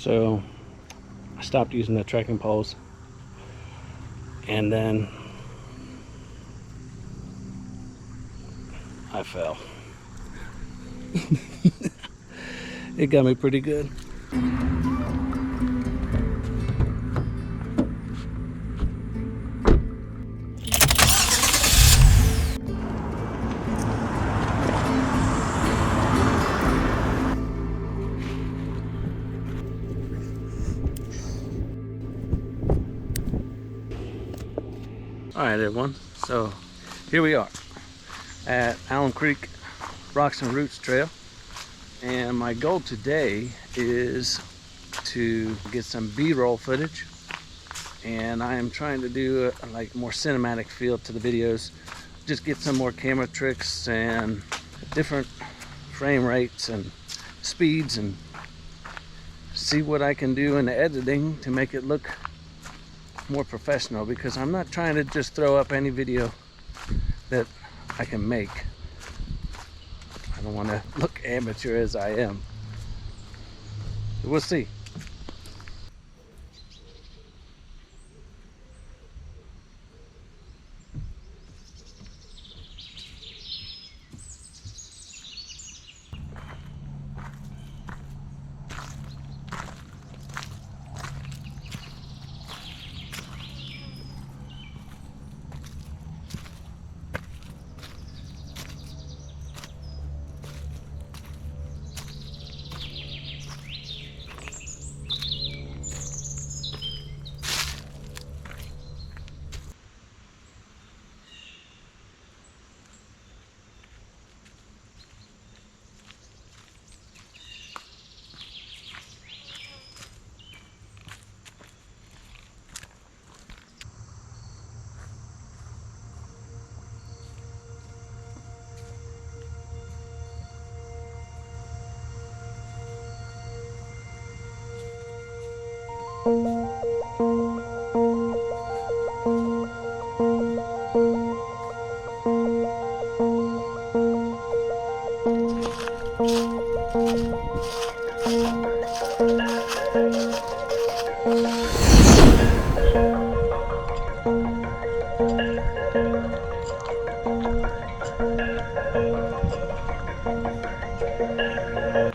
So I stopped using the trekking poles, and then I fell. It got me pretty good. Alright everyone, so here we are at Alum Creek Rocks and Roots Trail, and my goal today is to get some B-roll footage, and I am trying to do a like more cinematic feel to the videos, just get some more camera tricks and different frame rates and speeds, and see what I can do in the editing to make it look more professional, because I'm not trying to just throw up any video that I can make. I don't want to look amateur as I am. We'll see.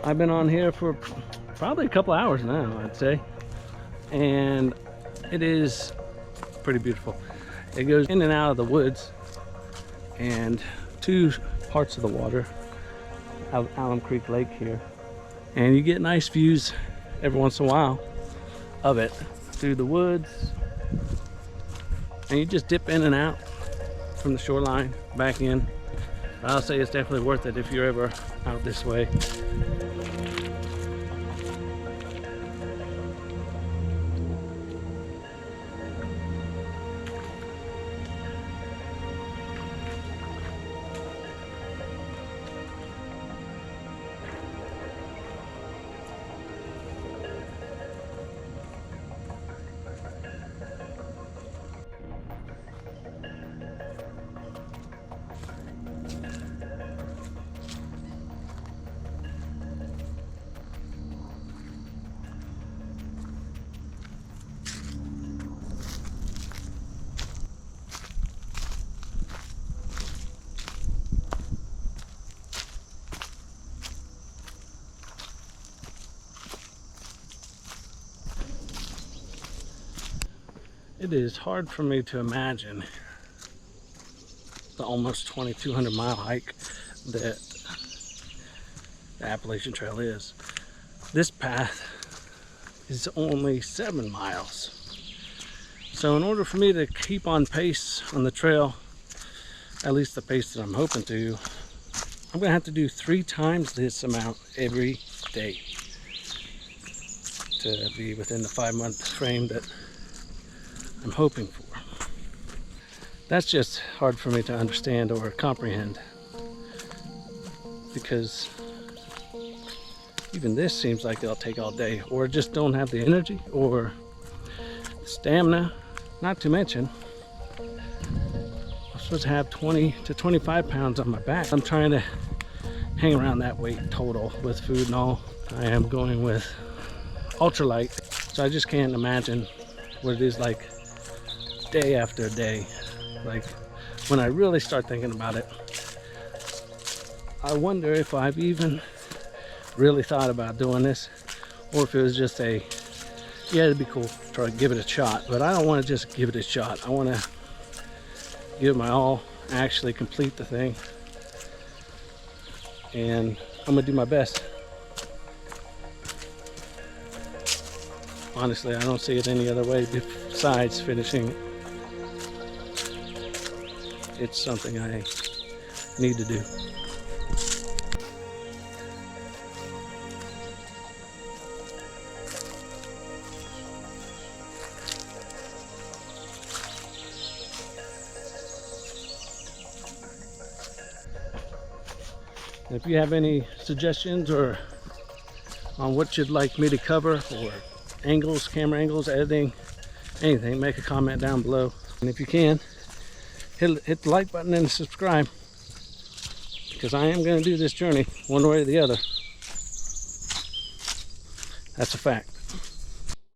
I've been on here for probably a couple hours now, I'd say, and it is pretty beautiful. It goes in and out of the woods and two parts of the water of Alum Creek Lake here, and you get nice views every once in a while of it through the woods, and you just dip in and out from the shoreline back in. But I'll say it's definitely worth it if you're ever out this way. It is hard for me to imagine the almost 2,200 mile hike that the Appalachian Trail is. This path is only 7 miles. So in order for me to keep on pace on the trail, at least the pace that I'm hoping to, I'm gonna have to do 3 times this amount every day to be within the 5-month frame that I'm hoping for. That's just hard for me to understand or comprehend, because even this seems like it'll take all day, or just don't have the energy or stamina. Not to mention, I'm supposed to have 20 to 25 pounds on my back. I'm trying to hang around that weight total with food and all. I am going with ultralight, so I just can't imagine what it is like day after day. Like when I really start thinking about it, I wonder if I've even really thought about doing this, or if it was just a, yeah, it'd be cool, try to give it a shot. But I don't want to just give it a shot. I want to give it my all, actually complete the thing, and I'm gonna do my best. Honestly, I don't see it any other way besides finishing it. It's something I need to do. If you have any suggestions or on what you'd like me to cover, or angles, camera angles, editing, anything, make a comment down below. And if you can, hit the like button and subscribe, because I am going to do this journey one way or the other. That's a fact.